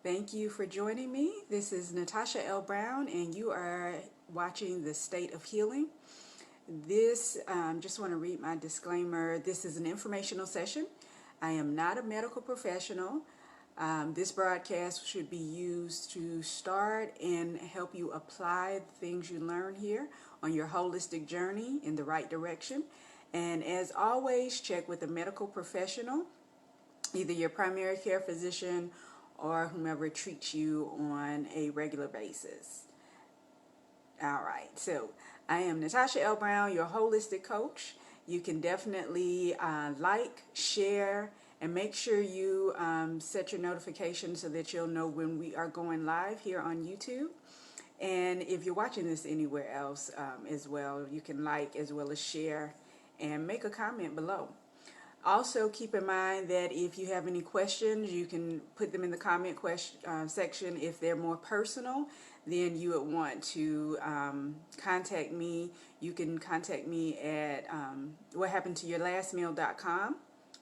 Thank you for joining me. This is Natasha L Brown, and you are watching The State of Healing. Just want to read my disclaimer. This is an informational session. I am not a medical professional. This broadcast should be used to start and help you apply the things you learn here on your holistic journey in the right direction. And as always, check with a medical professional, either your primary care physician or whomever treats you on a regular basis. All right, so I am Natasha L Brown, your holistic coach. You can definitely share, and make sure you set your notifications so that you'll know when we are going live here on YouTube. And if you're watching this anywhere else as well, you can like as well as share and make a comment below. Also, keep in mind that if you have any questions, you can put them in the comment section. If they're more personal, then you would want to contact me. You can contact me at whathappenedtoyourlastmeal.com,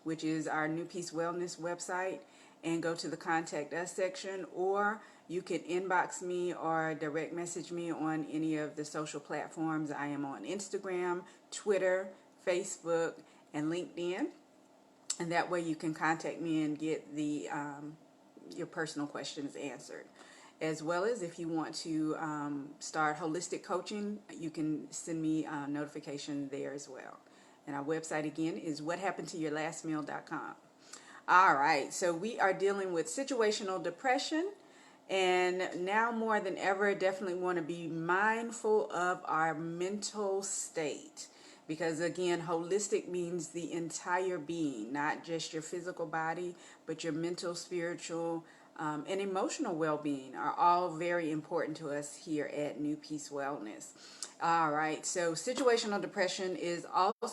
which is our New Peace Wellness website, and go to the Contact Us section, or you can inbox me or direct message me on any of the social platforms. I am on Instagram, Twitter, Facebook, and LinkedIn. And that way you can contact me and get your personal questions answered. As well as if you want to start holistic coaching, you can send me a notification there as well. And our website again is whathappenedtoyourlastmeal.com. All right, so we are dealing with situational depression. And now more than ever, definitely want to be mindful of our mental state. Because again, holistic means the entire being, not just your physical body, but your mental, spiritual, and emotional well-being are all very important to us here at New Peace Wellness. All right, so situational depression is also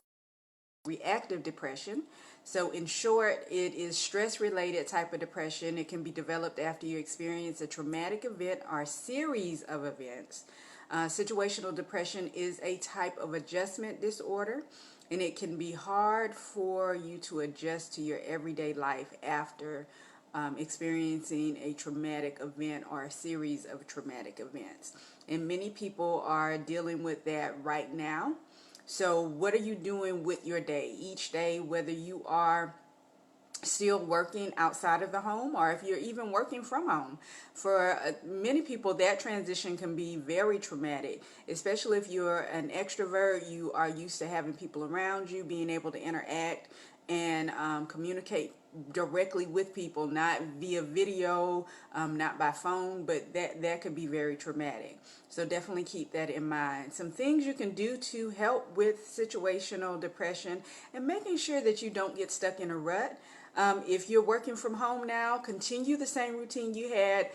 reactive depression. So in short, it is stress-related type of depression. It can be developed after you experience a traumatic event or series of events. Situational depression is a type of adjustment disorder, and it can be hard for you to adjust to your everyday life after experiencing a traumatic event or a series of traumatic events. And many people are dealing with that right now. So what are you doing with your day each day, whether you are still working outside of the home or if you're even working from home? For many people, that transition can be very traumatic, especially if you're an extrovert. You are used to having people around you, being able to interact and communicate directly with people, not via video, not by phone, but that could be very traumatic. So definitely keep that in mind. Some things you can do to help with situational depression and making sure that you don't get stuck in a rut. If you're working from home now, continue the same routine you had,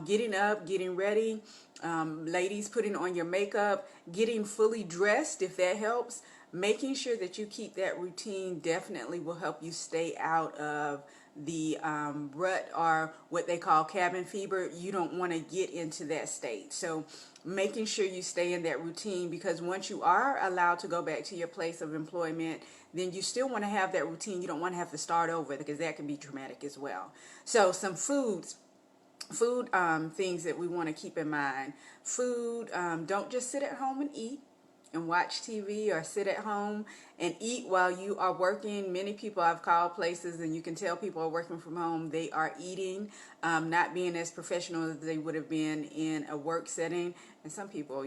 getting up, getting ready, ladies putting on your makeup, getting fully dressed if that helps. Making sure that you keep that routine definitely will help you stay out of the rut or what they call cabin fever. You don't want to get into that state. So making sure you stay in that routine, because once you are allowed to go back to your place of employment, then you still want to have that routine. You don't want to have to start over, because that can be traumatic as well. So some food things that we want to keep in mind. Food, don't just sit at home and eat and watch TV, or sit at home and eat while you are working. Many people, I've called places and you can tell people are working from home. They are eating, not being as professional as they would have been in a work setting. And some people,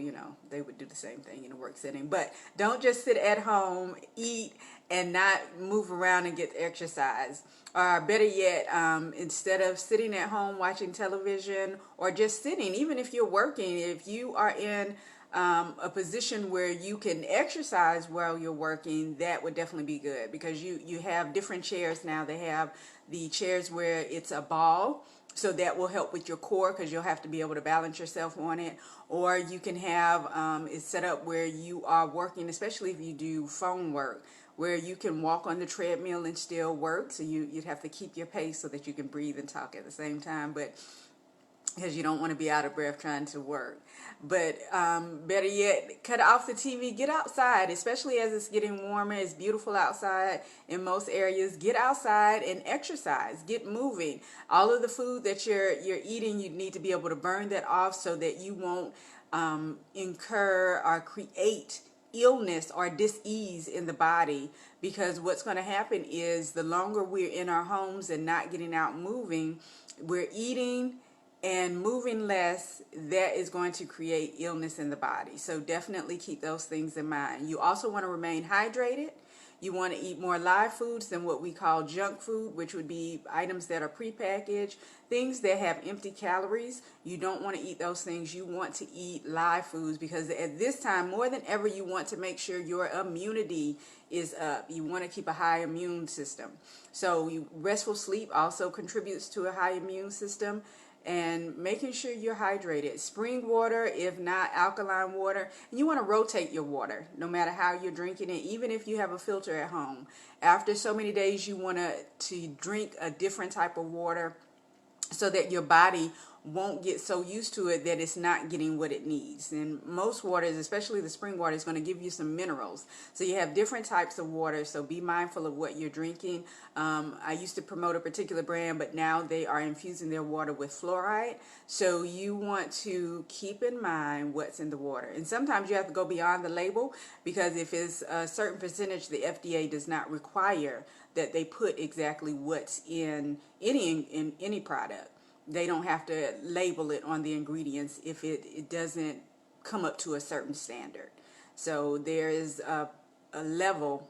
they would do the same thing in a work setting. But don't just sit at home, eat, and not move around and get exercise. Or better yet, instead of sitting at home watching television or just sitting, even if you're working, if you are in a position where you can exercise while you're working, that would definitely be good, because you have different chairs now. They have the chairs where it's a ball, so that will help with your core, because you'll have to be able to balance yourself on it. Or you can have it set up where you are working, especially if you do phone work, where you can walk on the treadmill and still work. So you'd have to keep your pace so that you can breathe and talk at the same time. But because you don't want to be out of breath trying to work. But better yet, cut off the TV, get outside, especially as it's getting warmer. It's beautiful outside in most areas. Get outside and exercise, get moving. All of the food that you're eating, you need to be able to burn that off so that you won't incur or create illness or dis-ease in the body, because what's going to happen is the longer we're in our homes and not getting out moving, we're eating and moving less. That is going to create illness in the body. So definitely keep those things in mind. You also want to remain hydrated. You want to eat more live foods than what we call junk food, which would be items that are prepackaged, things that have empty calories. You don't want to eat those things. You want to eat live foods, because at this time, more than ever, you want to make sure your immunity is up. You want to keep a high immune system. So restful sleep also contributes to a high immune system. And making sure you're hydrated. Spring water, if not alkaline water. And you want to rotate your water, no matter how you're drinking it, even if you have a filter at home. After so many days, you want to drink a different type of water so that your body won't get so used to it that it's not getting what it needs. And most waters, especially the spring water, is going to give you some minerals. So you have different types of water, so be mindful of what you're drinking. I used to promote a particular brand, but now they are infusing their water with fluoride. So you want to keep in mind what's in the water. And sometimes you have to go beyond the label, because if it's a certain percentage, the FDA does not require that they put exactly what's in any product. They don't have to label it on the ingredients if it doesn't come up to a certain standard. So there is a level.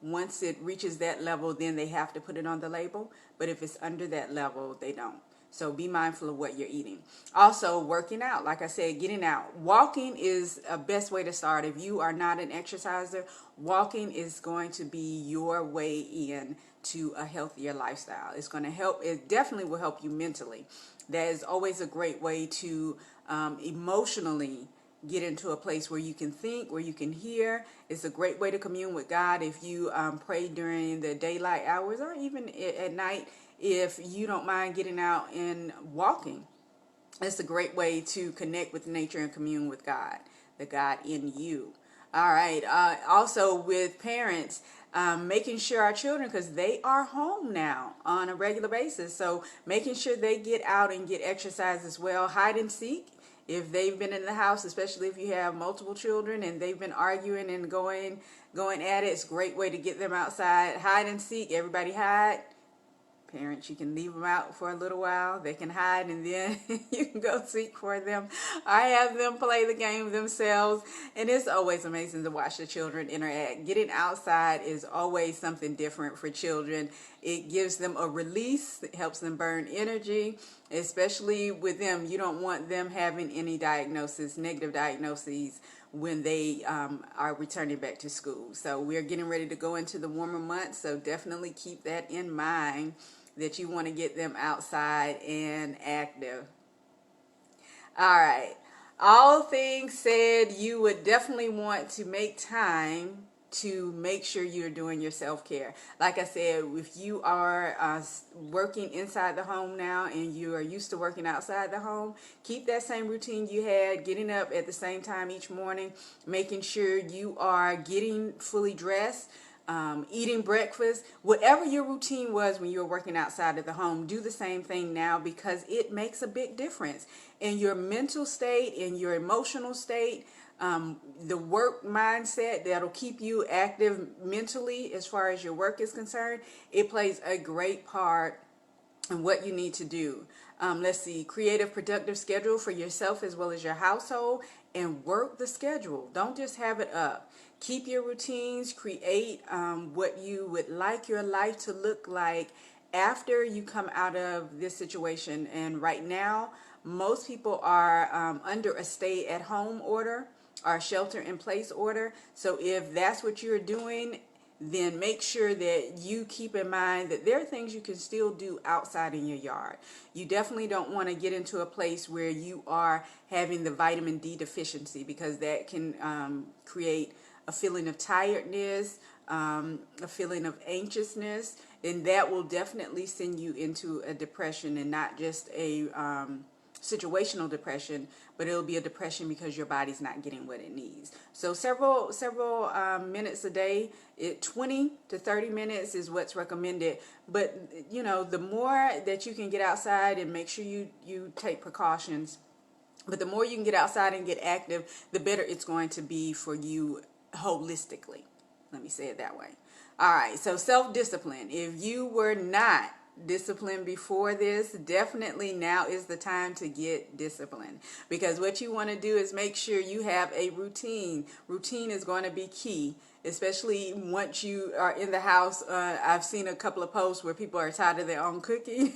Once it reaches that level, then they have to put it on the label. But if it's under that level, they don't. So be mindful of what you're eating. Also, working out. Like I said, getting out. Walking is a best way to start. If you are not an exerciser, walking is going to be your way in to a healthier lifestyle. It's going to help. It definitely will help you mentally. That is always a great way to emotionally get into a place where you can think, where you can hear. It's a great way to commune with God if you pray during the daylight hours, or even at night. If you don't mind getting out and walking, it's a great way to connect with nature and commune with God, the God in you. All right. Also with parents, making sure our children, because they are home now on a regular basis, so making sure they get out and get exercise as well. Hide and seek. If they've been in the house, especially if you have multiple children and they've been arguing and going at it, it's a great way to get them outside. Hide and seek. Everybody hide. Parents, you can leave them out for a little while. They can hide, and then you can go seek for them. I have them play the game themselves, and it's always amazing to watch the children interact. Getting outside is always something different for children. It gives them a release. It helps them burn energy, especially with them. You don't want them having any negative diagnoses when they are returning back to school. So we're getting ready to go into the warmer months, so definitely keep that in mind, that you want to get them outside and active. All right. All things said, you would definitely want to make time to make sure you're doing your self-care. Like I said, if you are working inside the home now and you are used to working outside the home, keep that same routine you had, getting up at the same time each morning, making sure you are getting fully dressed, eating breakfast. Whatever your routine was when you were working outside of the home, do the same thing now, because it makes a big difference in your mental state, in your emotional state. The work mindset that'll keep you active mentally as far as your work is concerned, it plays a great part in what you need to do. Let's see, creative, productive schedule for yourself as well as your household, and work the schedule. Don't just have it up. Keep your routines, create what you would like your life to look like after you come out of this situation. And right now, most people are under a stay-at-home order or shelter-in-place order. So if that's what you're doing, then make sure that you keep in mind that there are things you can still do outside in your yard. You definitely don't want to get into a place where you are having the vitamin D deficiency, because that can create a feeling of tiredness, a feeling of anxiousness, and that will definitely send you into a depression and not just a situational depression, but it'll be a depression because your body's not getting what it needs. So several minutes a day, 20 to 30 minutes is what's recommended. But you know, the more that you can get outside, and make sure you take precautions, but the more you can get outside and get active, the better it's going to be for you holistically. Let me say it that way. All right, so self-discipline. If you were not disciplined before this, definitely now is the time to get disciplined, because what you want to do is make sure you have a routine. Routine is going to be key, especially once you are in the house. I've seen a couple of posts where people are tired of their own cooking.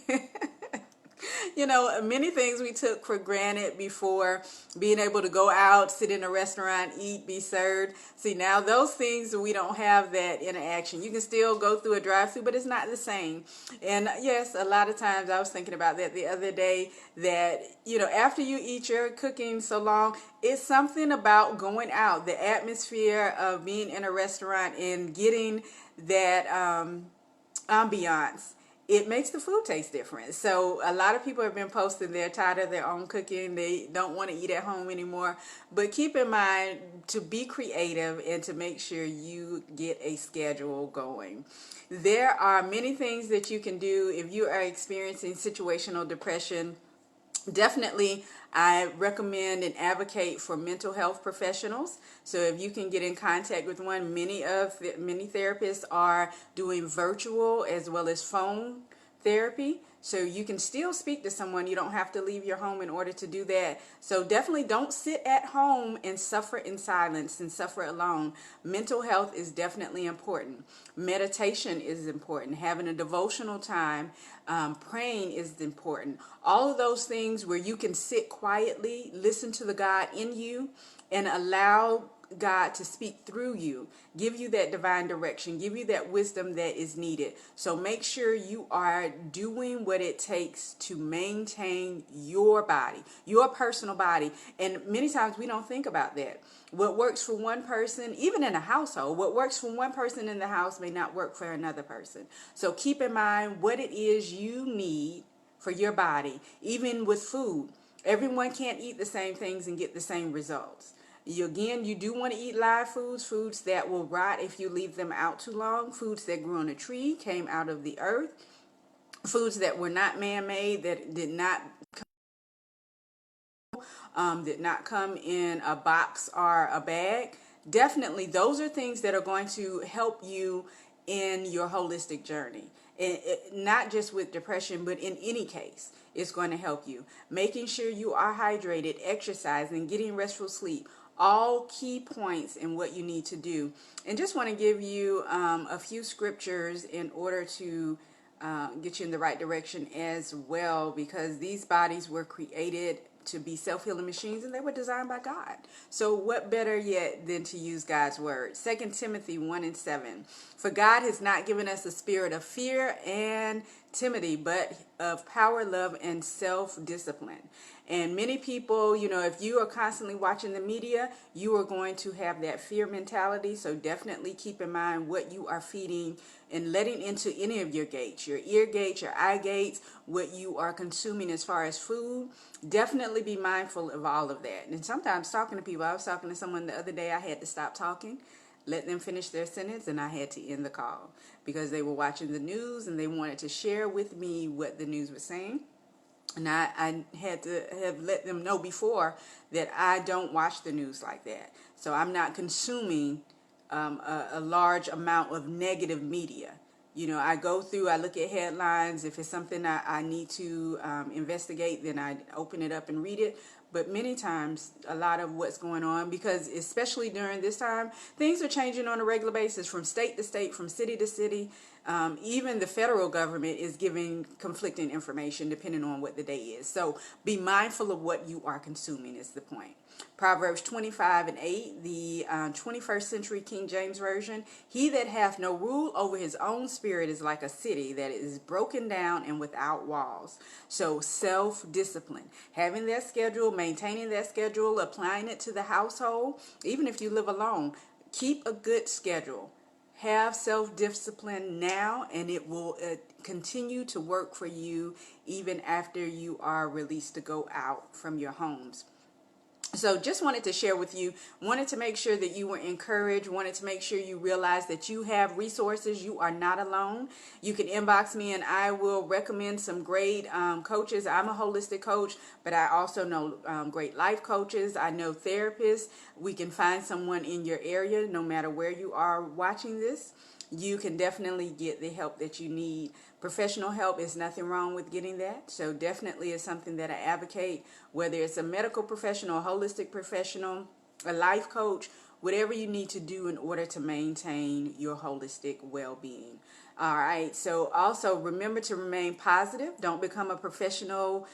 You know, many things we took for granted before, being able to go out, sit in a restaurant, eat, be served. See, now those things, we don't have that interaction. You can still go through a drive-through, but it's not the same. And yes, a lot of times, I was thinking about that the other day, that, you know, after you eat your cooking so long, it's something about going out, the atmosphere of being in a restaurant and getting that ambiance. It makes the food taste different. So a lot of people have been posting they're tired of their own cooking. They don't want to eat at home anymore. But keep in mind to be creative and to make sure you get a schedule going. There are many things that you can do if you are experiencing situational depression. Definitely, I recommend and advocate for mental health professionals. So if you can get in contact with one, many therapists are doing virtual as well as phone therapy. So you can still speak to someone. You don't have to leave your home in order to do that. So definitely don't sit at home and suffer in silence and suffer alone. Mental health is definitely important. Meditation is important. Having a devotional time, praying is important. All of those things where you can sit quietly, listen to the God in you, and allow God to speak through you, give you that divine direction, give you that wisdom that is needed. So make sure you are doing what it takes to maintain your body, your personal body. And many times we don't think about that. What works for one person, even in a household, what works for one person in the house may not work for another person. So keep in mind what it is you need for your body. Even with food, everyone can't eat the same things and get the same results. You do want to eat live foods that will rot if you leave them out too long, foods that grew on a tree, came out of the earth, foods that were not man-made, that did not come in a box or a bag. Definitely, those are things that are going to help you in your holistic journey. Not just with depression, but in any case, it's going to help you. Making sure you are hydrated, exercising, getting restful sleep, all key points in what you need to do. And just want to give you a few scriptures in order to get you in the right direction as well, because these bodies were created to be self-healing machines, and they were designed by God. So what better yet than to use God's word? 2 Timothy 1:7. For God has not given us a spirit of fear and timidity, but of power, love, and self-discipline. And many people, you know, if you are constantly watching the media, you are going to have that fear mentality. So definitely keep in mind what you are feeding and letting into any of your gates, your ear gates, your eye gates, what you are consuming as far as food. Definitely be mindful of all of that. And sometimes talking to people, I was talking to someone the other day, I had to stop talking, let them finish their sentence, and I had to end the call because they were watching the news and they wanted to share with me what the news was saying. And I had to have let them know before that I don't watch the news like that. So I'm not consuming a large amount of negative media. You know, I go through, I look at headlines. If it's something I need to investigate, then I open it up and read it. But many times, a lot of what's going on, because especially during this time, things are changing on a regular basis from state to state, from city to city. Even the federal government is giving conflicting information depending on what the day is. So be mindful of what you are consuming is the point. Proverbs 25:8, the 21st century King James Version. He that hath no rule over his own spirit is like a city that is broken down and without walls. So self-discipline, having that schedule, maintaining that schedule, applying it to the household, even if you live alone, keep a good schedule. Have self-discipline now, and it will continue to work for you even after you are released to go out from your homes. So just wanted to share with you, wanted to make sure that you were encouraged, wanted to make sure you realize that you have resources. You are not alone. You can inbox me and I will recommend some great coaches. I'm a holistic coach, but I also know great life coaches. I know therapists. We can find someone in your area, no matter where you are watching this. You can definitely get the help that you need. Professional help is nothing wrong with getting that. So definitely is something that I advocate, whether it's a medical professional, a holistic professional, a life coach, whatever you need to do in order to maintain your holistic well-being. All right. So also remember to remain positive. Don't become a professional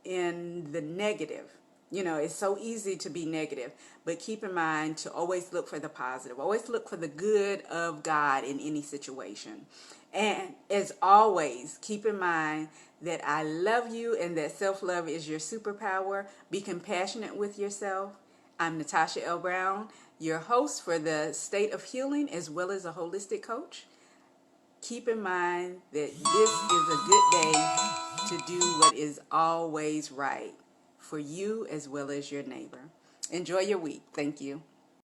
in the negative. You know, it's so easy to be negative, but keep in mind to always look for the positive. Always look for the good of God in any situation. And as always, keep in mind that I love you and that self-love is your superpower. Be compassionate with yourself. I'm Natasha L Brown, your host for the State of Healing, as well as a holistic coach. Keep in mind that this is a good day to do what is always right for you as well as your neighbor. Enjoy your week. Thank you.